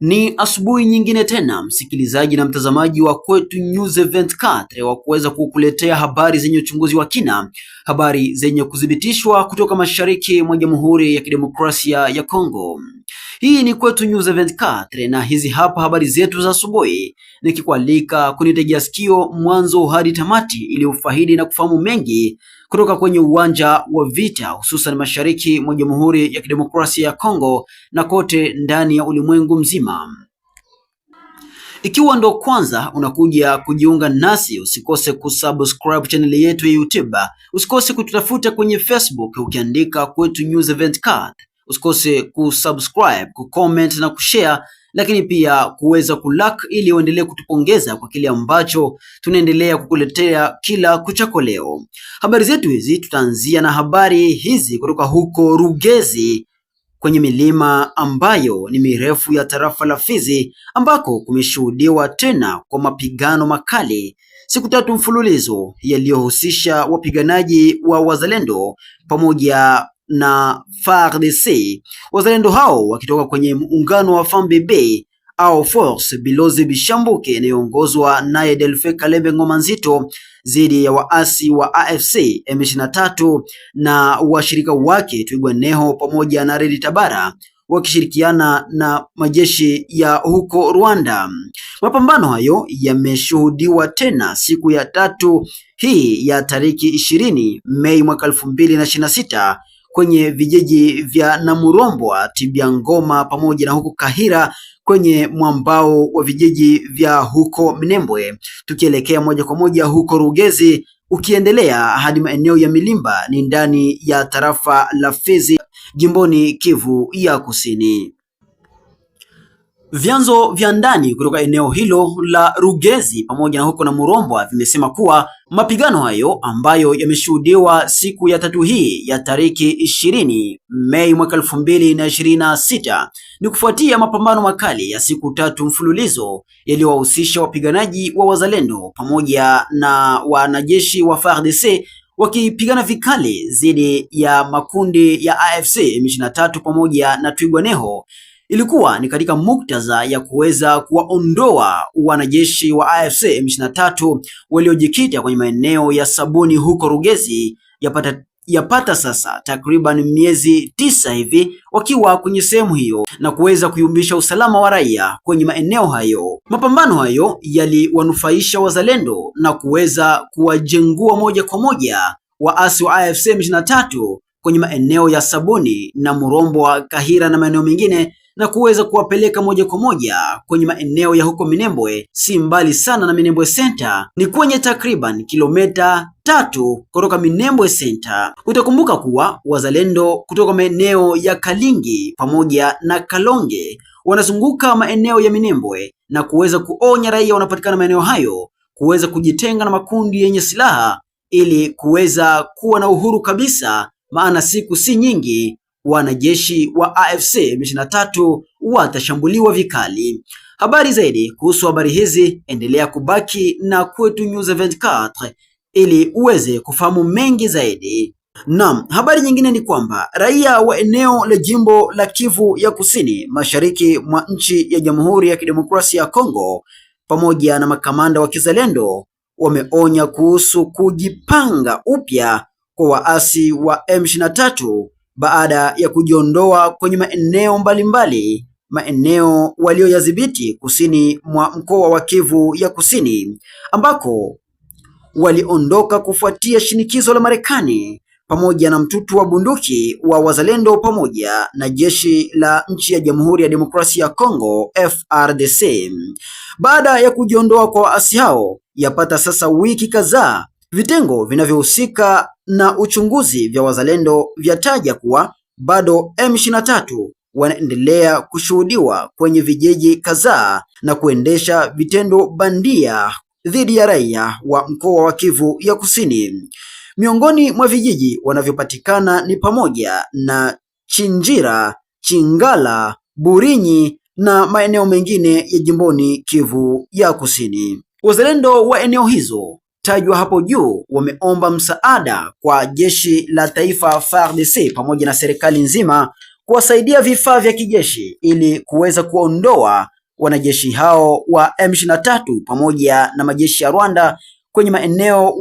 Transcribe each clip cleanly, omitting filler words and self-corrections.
Ni asubuhi nyingine tena, msikilizaji na mtazamaji wa Kwetu News 24 wa kuweza kukuletea habari zenye uchunguzi wa kina, habari zenye kuthibitishwa kutoka mashariki mwa Jamhuri ya Kidemokrasia ya Kongo. Hii ni Kwetu News 24 na hizi hapa habari zetu za asubuhi, nikikualika kunitegea sikio mwanzo hadi tamati ili ufaidi na kufahamu mengi kutoka kwenye uwanja wa vita, hususan mashariki mwa Jamhuri ya Kidemokrasia ya Kongo na kote ndani ya ulimwengu mzima. Ikiwa ndo kwanza unakuja kujiunga nasi, usikose kusubscribe channel yetu ya YouTube, usikose kututafuta kwenye Facebook ukiandika Kwetu News 24, usikose kusubscribe, kucomment na kushare, lakini pia kuweza kulike ili uendelee kutupongeza kwa kile ambacho tunaendelea kukuletea kila kuchako leo. Habari zetu hizi tutaanzia na habari hizi kutoka huko Rugezi kwenye milima ambayo ni mirefu ya tarafa la Fizi, ambako kumeshuhudiwa tena kwa mapigano makali siku tatu mfululizo yaliyohusisha wapiganaji wa Wazalendo pamoja na FARDC. Wazalendo hao wakitoka kwenye muungano wa FARDC au Force Bilozi Bishambuke inayoongozwa naye Delfe Kalembe Ngoma Nzito dhidi ya waasi wa AFC M23 na washirika wake Twirwaneho pamoja na Red Tabara wakishirikiana na majeshi ya huko Rwanda. Mapambano hayo yameshuhudiwa tena siku ya tatu hii ya tariki 20 Mei mwaka 2026 kwenye vijiji vya Namurombwa, Tibiangoma pamoja na huko Kahira kwenye mwambao wa vijiji vya huko Minembwe, tukielekea moja kwa moja huko Rugezi ukiendelea hadi maeneo ya Milimba ni ndani ya tarafa la Fizi jimboni Kivu ya Kusini. Vyanzo vya ndani kutoka eneo hilo la Rugezi pamoja na huko Namurombwa vimesema kuwa mapigano hayo ambayo yameshuhudiwa siku ya tatu hii ya tariki 20 Mei mwaka 2026 ni kufuatia mapambano makali ya siku tatu mfululizo yaliyowahusisha wapiganaji wa Wazalendo pamoja na wanajeshi wa FARDC wakipigana vikali dhidi ya makundi ya AFC M23 pamoja na Twirwaneho. Ilikuwa ni katika muktadha ya kuweza kuwaondoa wanajeshi wa AFC M23 waliojikita kwenye maeneo ya Sabuni huko Rugezi yapata sasa takriban miezi 9 hivi wakiwa kwenye sehemu hiyo na kuweza kuyumbisha usalama wa raia kwenye maeneo hayo. Mapambano hayo yaliwanufaisha Wazalendo na kuweza kuwajengua moja kwa moja waasi wa AFC M23 kwenye maeneo ya Sabuni na Murombwa, Kahira na maeneo mengine na kuweza kuwapeleka moja kwa moja kwenye maeneo ya huko Minembwe, si mbali sana na Minembwe Center, ni kwenye takriban kilomita 3 kutoka Minembwe Center. Utakumbuka kuwa Wazalendo kutoka maeneo ya Kalingi pamoja na Kalonge wanazunguka maeneo ya Minembwe na kuweza kuonya raia wanapatikana maeneo hayo kuweza kujitenga na makundi yenye silaha ili kuweza kuwa na uhuru kabisa, maana siku si nyingi wanajeshi wa AFC M23 watashambuliwa vikali. Habari zaidi kuhusu habari hizi endelea kubaki na Kwetu News 24 ili uweze kufahamu mengi zaidi. Naam, habari nyingine ni kwamba raia wa eneo la jimbo la Kivu ya Kusini mashariki mwa nchi ya Jamhuri ya Kidemokrasia ya Kongo pamoja na makamanda wa Kizalendo wameonya kuhusu kujipanga upya kwa waasi wa M23 baada ya kujiondoa kwenye maeneo mbalimbali, maeneo walioyadhibiti kusini mwa mkoa wa Kivu ya Kusini, ambako waliondoka kufuatia shinikizo la Marekani pamoja na mtutu wa bunduki wa Wazalendo pamoja na jeshi la nchi ya Jamhuri ya Demokrasia ya Kongo FARDC. Baada ya kujiondoa kwa waasi hao yapata sasa wiki kadhaa, vitengo vinavyohusika na uchunguzi vya Wazalendo vyataja kuwa bado M23 wanaendelea kushuhudiwa kwenye vijiji kadhaa na kuendesha vitendo bandia dhidi ya raia wa mkoa wa Kivu ya Kusini. Miongoni mwa vijiji wanavyopatikana ni pamoja na Chinjira, Chingala, Burinyi na maeneo mengine ya jimboni Kivu ya Kusini. Wazalendo wa eneo hizo tajwa hapo juu wameomba msaada kwa jeshi la taifa FARDC pamoja na serikali nzima kuwasaidia vifaa vya kijeshi ili kuweza kuondoa wanajeshi hao wa M23 pamoja na majeshi ya Rwanda kwenye maeneo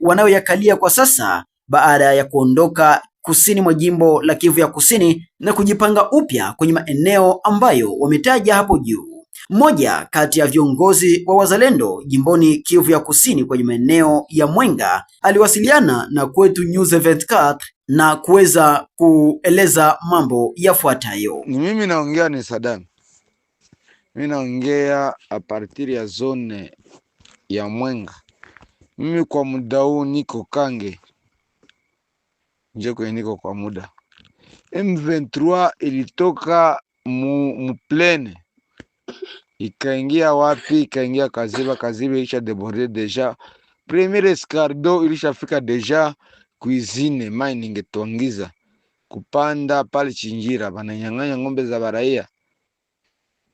wanayoyakalia kwa sasa baada ya kuondoka kusini mwa jimbo la Kivu ya Kusini na kujipanga upya kwenye maeneo ambayo wametaja hapo juu. Mmoja kati ya viongozi wa wazalendo jimboni Kivu ya Kusini kwenye maeneo ya Mwenga aliwasiliana na Kwetu News 24 na kuweza kueleza mambo yafuatayo. Mimi naongea ni Saddam. Mimi naongea a partir ya zone ya Mwenga. Mimi kwa muda huu niko Kange. Nje niko kwa muda. M23 ilitoka muplene. Ikaingia wapi? Ikaingia Kaziba. Kaziba ilisha deborde deja. Premier escardo ilishafika deja cuisine mining Twangiza. Kupanda pale Chinjira bananyang'anya ng'ombe za baraia.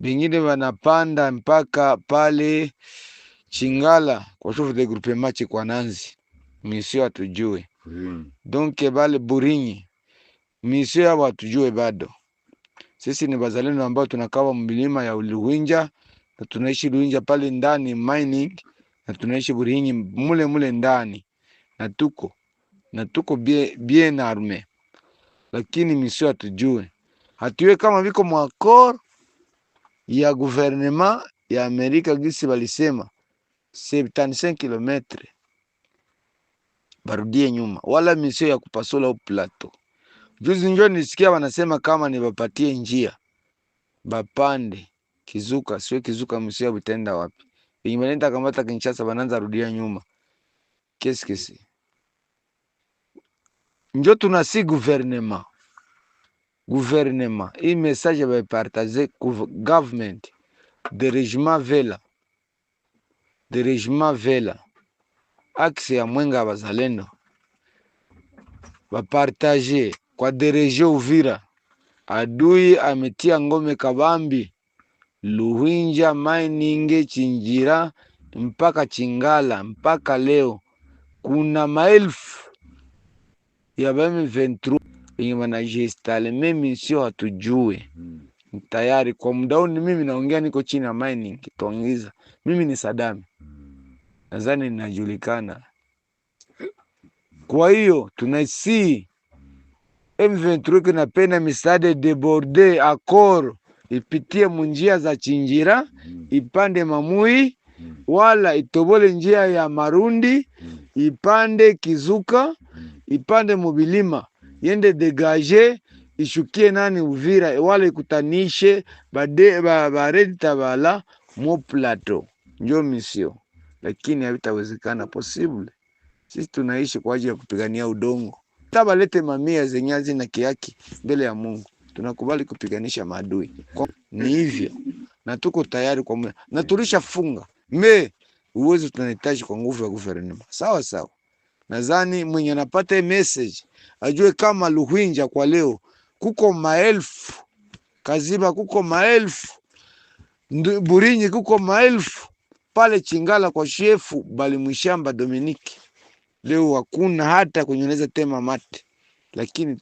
Bengine banapanda mpaka pale Chingala kwa chef de groupement kwa Nanzi. Misio atujue. Donc bale Burinyi. Misio watujue bado. Sisi ni bazalendo ambao tunakawa milima ya Luhinja na tunaishi Luhinja pale ndani mining na tunaishi Burinyi mule ndani na tuko bien arme. Lakini misio atujue. Hatuwe kama viko mwakor ya gouvernement ya Amerika gisi walisema 75 km barudie nyuma wala misio ya kupasula plateau. Juzi njoo nisikia wanasema kama ni bapatie njia bapande Kizuka, sio Kizuka misio bitenda wapi. Ingeenda kamata Kinshasa bananza rudia nyuma. Kesi. Njoo tunasi gouvernement. Hii message ba partager government de régiment Vela. Axe ya Mwenga bazalendo. Ba partager kwa dereje Uvira. Adui ametia ngome kabambi. Luhinja mining Chinjira mpaka Chingala mpaka leo. Kuna maelfu ya M23 yenye wanajistale. Mimi sio hatujue. Tayari kwa muda ni mimi naongea niko chini ya mining Twangiza. Mimi ni Saddam. Nadhani ninajulikana. Kwa hiyo tunaisi M23 kinapenda misade deborde accord ipitie munjia za Chinjira ipande Mamui wala itobole njia ya Marundi ipande Kizuka ipande Mobilima yende degage ishukie nani Uvira wala ikutanishe baredi Tabala mo plateau. Njo misio. Lakini havitawezekana possible. Sisi tunaishi kwa ajili ya kupigania udongo. Tabalete mamia zenyazi na kiaki mbele ya Mungu. Tunakubali kupiganisha maadui. Ni hivyo. Na tuko tayari kwa muda. Na tulishafunga. Uwezo tunahitaji kwa nguvu ya gouvernement. Sawa. Nadhani mwenye anapata message ajue kama Luhinja kwa leo kuko maelfu. Kaziba kuko maelfu. Burinyi kuko maelfu. Pale Chingala kwa shefu bali Mwishamba Dominiki. Leo hakuna hata kunyoneza tema mate. Lakini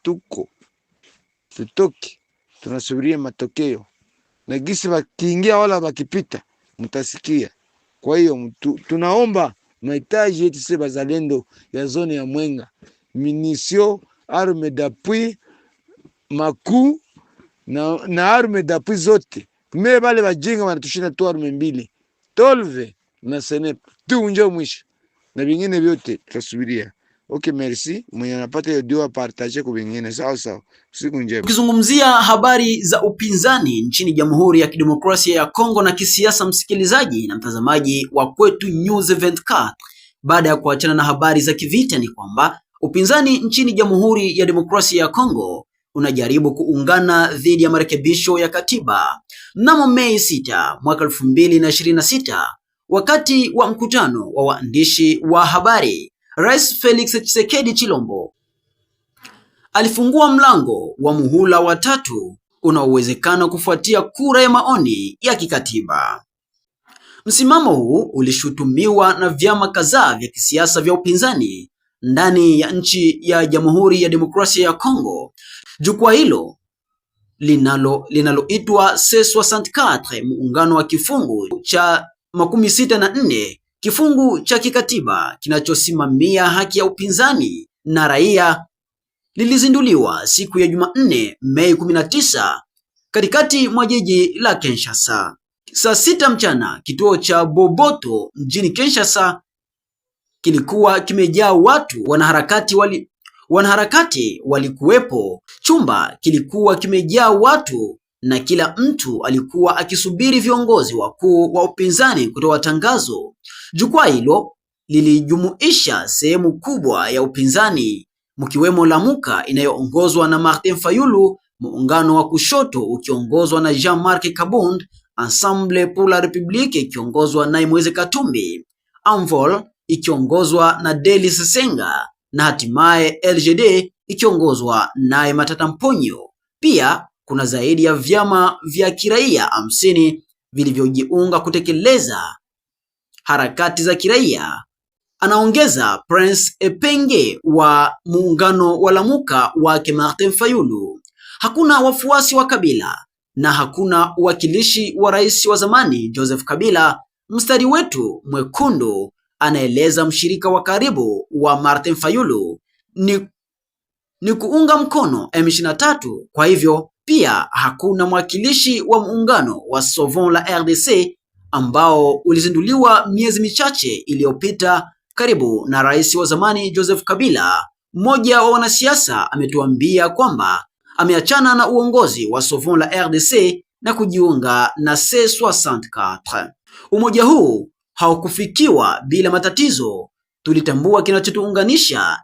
tutoki tunasubiria matokeo. Na gisi wakiingia wala wakipita mtasikia. Kwa hiyo tunaomba mahitaji yetu sisi bazalendo ya zone ya Mwenga. Munition, arme d'appui, maku na arme d'appui zote. Bale bajinga wanatushinda tu arme mbili. Tolve na Senep. Tu njoo mwisho. Na vingine vyote tutasubiria. Okay, merci. Mwenye anapata hiyo dua partage kwa vingine. Sawa. Siku njema. Tukizungumzia habari za upinzani nchini Jamhuri ya Kidemokrasia ya Kongo na kisiasa, msikilizaji na mtazamaji wa Kwetu News 24, baada ya kuachana na habari za kivita, ni kwamba upinzani nchini Jamhuri ya Demokrasia ya Kongo unajaribu kuungana dhidi ya marekebisho ya katiba. Mnamo Mei 6 mwaka 2026, wakati wa mkutano wa waandishi wa habari, Rais Felix Tshisekedi Chilombo alifungua mlango wa muhula wa 3 unaowezekana kufuatia kura ya maoni ya kikatiba. Msimamo huu ulishutumiwa na vyama kadhaa vya kisiasa vya upinzani ndani ya nchi ya Jamhuri ya Demokrasia ya Kongo. Jukwaa hilo linaloitwa C64, muungano wa kifungu cha 64 kifungu cha kikatiba kinachosimamia haki ya upinzani na raia, lilizinduliwa siku ya Jumanne Mei 19 katikati mwa jiji la Kinshasa. Saa 6 mchana, kituo cha Boboto mjini Kinshasa kilikuwa kimejaa watu. Wanaharakati walikuwepo. Chumba kilikuwa kimejaa watu na kila mtu alikuwa akisubiri viongozi wakuu wa upinzani kutoa tangazo. Jukwaa hilo lilijumuisha sehemu kubwa ya upinzani, mkiwemo Lamuka inayoongozwa na Martin Fayulu, muungano wa kushoto ukiongozwa na Jean-Marc Kabund, Ensemble pour la République ikiongozwa na Moise Katumbi, Envol ikiongozwa na Delis Senga na hatimaye LGD ikiongozwa naye Matata Mponyo. Pia kuna zaidi ya vyama vya kiraia 50 vilivyojiunga kutekeleza harakati za kiraia, anaongeza Prince Epenge wa muungano wa Lamuka wake Martin Fayulu. Hakuna wafuasi wa Kabila na hakuna uwakilishi wa rais wa zamani Joseph Kabila. Mstari wetu mwekundu, anaeleza mshirika wa karibu wa Martin Fayulu, ni kuunga mkono M23. Kwa hivyo pia hakuna mwakilishi wa muungano wa Sauvons la RDC ambao ulizinduliwa miezi michache iliyopita karibu na rais wa zamani Joseph Kabila. Mmoja wa wanasiasa ametuambia kwamba ameachana na uongozi wa Sauvons la RDC na kujiunga na C64. Umoja huu haukufikiwa bila matatizo. Tulitambua kinachotuunganisha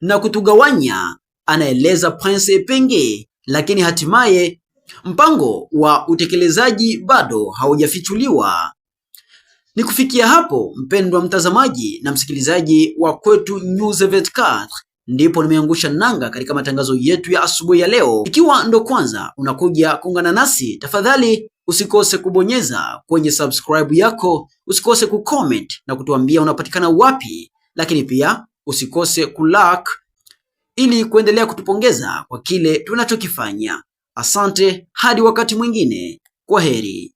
na kutugawanya, anaeleza Prince Epenge, lakini hatimaye mpango wa utekelezaji bado haujafichuliwa. Ni kufikia hapo, mpendwa mtazamaji na msikilizaji wa Kwetu News 24, ndipo nimeangusha nanga katika matangazo yetu ya asubuhi ya leo. Ikiwa ndo kwanza unakuja kuungana nasi, tafadhali usikose kubonyeza kwenye subscribe yako, usikose kucomment na kutuambia unapatikana wapi, lakini pia usikose kulike ili kuendelea kutupongeza kwa kile tunachokifanya. Asante, hadi wakati mwingine. Kwaheri.